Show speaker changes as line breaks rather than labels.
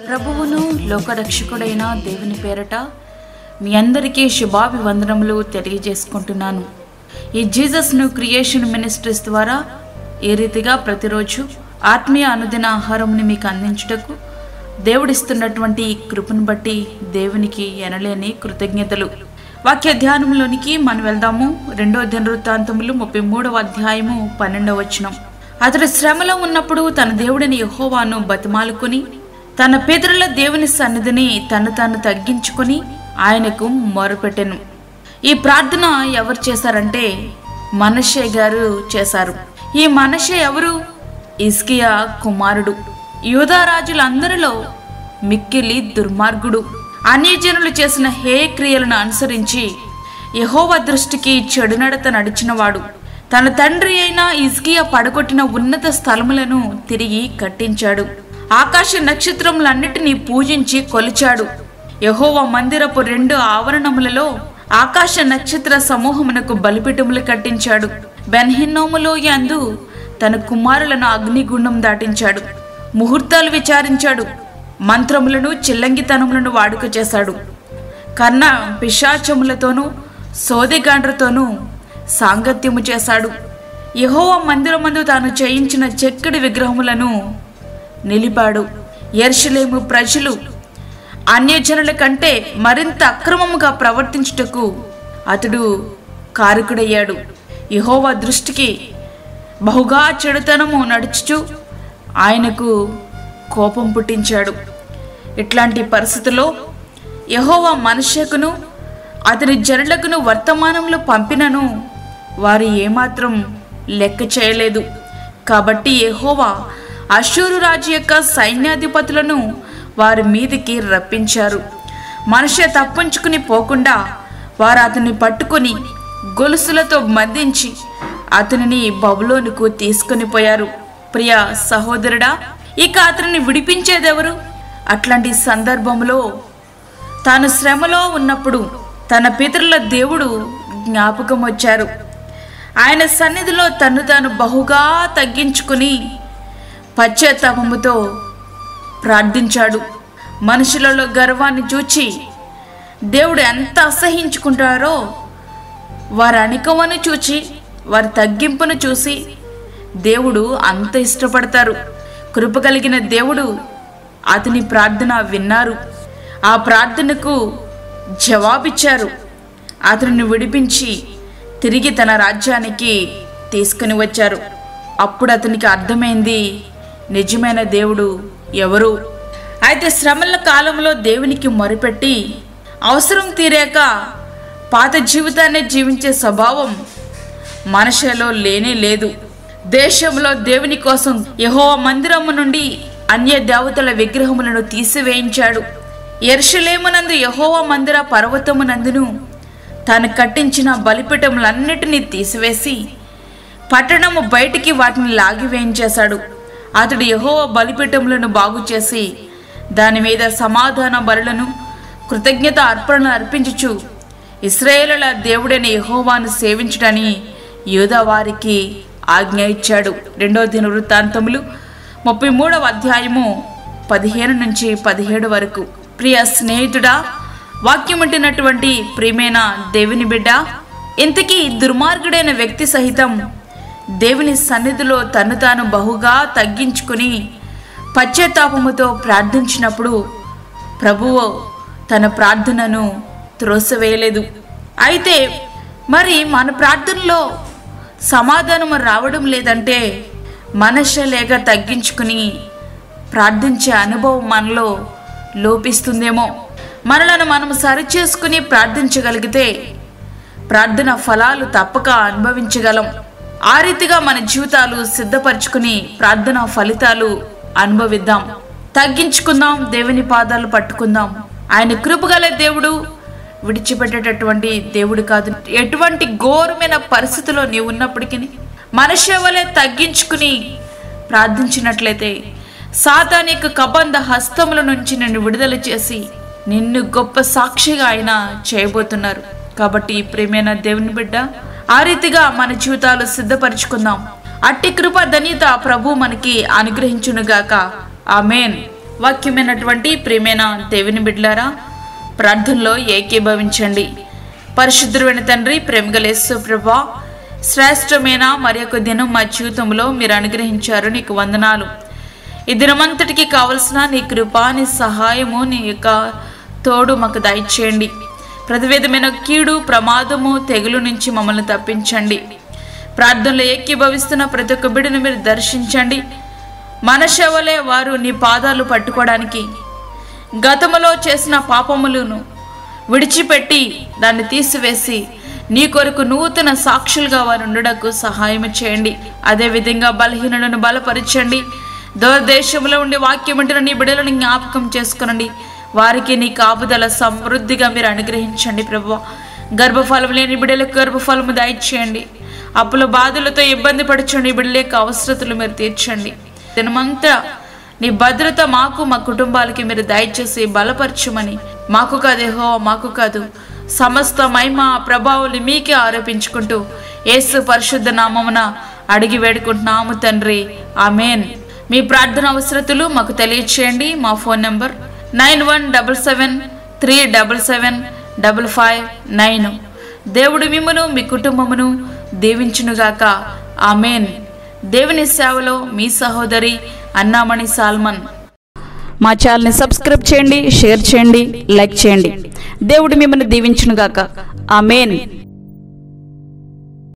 ప్రభువును లోకరక్షకుడైన దేవుని పేరట మీ అందరికీ శుభాభివందనములు తెలియజేసుకుంటున్నాను. ఈ జీసస్ న్యూ క్రియేషన్ మినిస్ట్రీస్ ద్వారా ఈ రీతిగా ప్రతిరోజు ఆత్మీయ అనుదిన ఆహారంని మీకు అందించుటకు దేవుడిస్తున్నటువంటి కృపను బట్టి దేవునికి ఎనలేని కృతజ్ఞతలు. వాక్య ధ్యానంలోనికి మనం వెళ్దాము. 2వ దినవృత్తాంతములు 33వ అధ్యాయము 12వ వచనం. అతడు శ్రమలో ఉన్నప్పుడు తన దేవుడిని యెహోవాను బతిమాలుకుని తన పితరుల దేవుని సన్నిధిని తాను తగ్గించుకొని ఆయనకు మొరపెట్టెను. ఈ ప్రార్థన ఎవరు చేశారంటే మనష్షే గారు చేశారు. ఈ మనష్షే ఎవరు? హిజ్కియా కుమారుడు. యూదా రాజులందరిలో మిక్కిలి దుర్మార్గుడు. అన్యజనులు చేసిన హేయ క్రియలను అనుసరించి యెహోవా దృష్టికి చెడు నడత నడిచినవాడు. తన తండ్రి అయిన హిజ్కియా పడగొట్టిన ఉన్నత స్థలములను తిరిగి కట్టించాడు. ఆకాశ నక్షత్రములన్నిటినీ పూజించి కొలిచాడు. యెహోవా మందిరపు 2 ఆవరణములలో ఆకాశ నక్షత్ర సమూహమునకు బలిపీఠములు కట్టించాడు. బెన్హిన్నోములో యందు తన కుమారులను అగ్నిగుండం దాటించాడు. ముహూర్తాలు విచారించాడు. మంత్రములను చిల్లంగితనములను వాడుక చేశాడు. కర్ణ పిశాచములతోనూ సోదెగాండ్రతోనూ సాంగత్యము చేశాడు. యెహోవా మందిరమందు తాను చేయించిన చెక్కడి విగ్రహములను నిలిపాడు. యెరూషలేము ప్రజలు అన్యజనుల కంటే మరింత అక్రమముగా ప్రవర్తించుటకు అతడు కారకుడయ్యాడు. యెహోవా దృష్టికి బహుగా చెడుతనము నడుచుచు ఆయనకు కోపం పుట్టించాడు. ఇట్లాంటి పరిస్థితుల్లో యెహోవా మనష్షేకును అతని జనులకును వర్తమానంలో పంపినను వారు ఏమాత్రం లెక్క చేయలేదు. కాబట్టి యెహోవా అష్షూరు రాజు యొక్క సైన్యాధిపతులను వారి మీదికి రప్పించారు. మనష్షే తప్పించుకుని పోకుండా వారు అతన్ని పట్టుకుని గొలుసులతో బంధించి అతనిని బబులోనుకు తీసుకుని పోయారు. ప్రియ సహోదరుడా, ఇక అతనిని విడిపించేదెవరు? అట్లాంటి సందర్భంలో తాను శ్రమలో ఉన్నప్పుడు తన పితరుల దేవుడు జ్ఞాపకం వచ్చారు. ఆయన సన్నిధిలో తాను బహుగా తగ్గించుకుని పశ్చాత్తాపముతో ప్రార్థించాడు. మనుషులలో గర్వాన్ని చూచి దేవుడు ఎంత అసహించుకుంటారో వారి అణికవను చూచి వారి తగ్గింపును చూసి దేవుడు అంత ఇష్టపడతారు. కృప కలిగిన దేవుడు అతని ప్రార్థన విన్నారు. ఆ ప్రార్థనకు జవాబిచ్చారు. అతనిని విడిపించి తిరిగి తన రాజ్యానికి తీసుకుని వచ్చారు. అప్పుడు అతనికి అర్థమైంది నిజమైన దేవుడు ఎవరు. అయితే శ్రమల కాలంలో దేవునికి మొరపెట్టి అవసరం తీరాక పాత జీవితాన్ని జీవించే స్వభావం మనష్షేలో లేనే లేదు. దేశంలో దేవుని కోసం యెహోవా మందిరము నుండి అన్య దేవతల విగ్రహములను తీసివేయించాడు. యెరూషలేమునందు యెహోవా మందిర పర్వతమునందును తాను కట్టించిన బలిపీఠములన్నిటినీ తీసివేసి పట్టణము బయటికి వాటిని లాగివేయించేశాడు. అతడు యెహోవా బలిపీఠములను బాగు చేసి దాని మీద సమాధాన బలులను కృతజ్ఞత అర్పణలు అర్పించుచు ఇశ్రాయేలుల దేవుడైన యెహోవాను సేవించుటని యూదా వారికి ఆజ్ఞ ఇచ్చాడు. 2వ దినవృత్తాంతములు 33వ అధ్యాయము 15 నుంచి 17 వరకు. ప్రియ స్నేహితుడా, వాక్యం ఉంటున్నటువంటి ప్రియమైన దేవుని బిడ్డ, ఇంతకీ దుర్మార్గుడైన వ్యక్తి సహితం దేవుని సన్నిధిలో తాను బహుగా తగ్గించుకుని పశ్చాత్తాపముతో ప్రార్థించినప్పుడు ప్రభువు తన ప్రార్థనను త్రోసివేయలేదు. అయితే మరి మన ప్రార్థనలో సమాధానము రావడం లేదంటే మనష్షే లేక తగ్గించుకుని ప్రార్థించే అనుభవం మనలో లోపిస్తుందేమో. మనలను మనం సరిచేసుకుని ప్రార్థించగలిగితే ప్రార్థన ఫలాలు తప్పక అనుభవించగలం. ఆ రీతిగా మన జీవితాలు సిద్ధపరచుకుని ప్రార్థన ఫలితాలు అనుభవిద్దాం. తగ్గించుకుందాం, దేవుని పాదాలు పట్టుకుందాం. ఆయన కృపగల దేవుడు, విడిచిపెట్టేటటువంటి దేవుడు కాదు. ఎటువంటి ఘోరమైన పరిస్థితిలో నీవు ఉన్నప్పటికీ మనష్షే వలె తగ్గించుకుని ప్రార్థించినట్లయితే సాతాను యొక్క కబంధ హస్తముల నుంచి నిన్ను విడుదల చేసి నిన్ను గొప్ప సాక్షిగా ఆయన చేయబోతున్నారు. కాబట్టి ప్రియమైన దేవుని బిడ్డ, ఆ రీతిగా మన జీవితాలు సిద్ధపరచుకుందాం. అట్టి కృప ధన్యత ప్రభు మనకి అనుగ్రహించునుగాక. ఆమేన్. వాక్యమైనటువంటి ప్రియమైన దేవుని బిడ్డలారా, ప్రార్థనలో ఏకీభవించండి. పరిశుద్ధుడైన తండ్రి, ప్రేమగల యేసు ప్రభువా, శ్రేష్టమైన మరి ఒక దినం మా జీవితంలో మీరు అనుగ్రహించారు. నీకు వందనాలు. ఈ దినమంతటికి కావలసిన నీ కృప, నీ సహాయము, నీ యొక్క తోడు మాకు దయచేయండి. ప్రతి విధమైన కీడు, ప్రమాదము, తెగులు నుంచి మమ్మల్ని తప్పించండి. ప్రార్థనలో ఏకీభవిస్తున్న ప్రతి ఒక్క బిడ్డను మీరు దర్శించండి. మనషవలే వారు నీ పాదాలు పట్టుకోవడానికి, గతములో చేసిన పాపములను విడిచిపెట్టి దాన్ని తీసివేసి నీ కొరకు నూతన సాక్షులుగా వారు ఉండటకు సహాయం చేయండి. అదేవిధంగా బలహీనులను బలపరచండి. దూరదేశంలో ఉండి వాక్యం వింటున్న నీ బిడ్డలను జ్ఞాపకం చేసుకునండి. వారికి నీ కాపుదల సమృద్ధిగా మీరు అనుగ్రహించండి ప్రభువా. గర్భఫలం లేని బిడ్డలకు గర్భఫలము దయచేయండి. అప్పుల బాధలతో ఇబ్బంది పడుచుండి బిడ్డల యొక్క అవసరతలు మీరు తీర్చండి. దినమంతా నీ భద్రత మాకు, మా కుటుంబాలకి మీరు దయచేసి బలపరచమని, మాకు కాదు యెహోవా, మాకు కాదు, సమస్త మహిమ ప్రభావాలు మీకే ఆరోపించుకుంటూ యేసు పరిశుద్ధ నామమున అడిగి వేడుకుంటున్నాము తండ్రి, ఆమేన్. మీ ప్రార్థన అవసరతలు మాకు తెలియచేయండి. మా ఫోన్ నంబర్ 9177377559. దేవుడు మిమ్మును మీ కుటుంబమును దీవించునుగాక, ఆమేన్. దేవుని సేవలో మీ సహోదరి అన్నామణి సాల్మన్. మా ఛానల్ని సబ్స్క్రైబ్ చేయండి, షేర్ చేయండి, లైక్ చేయండి. దేవుడు మిమ్మల్ని దీవించునుగాక, ఆమేన్.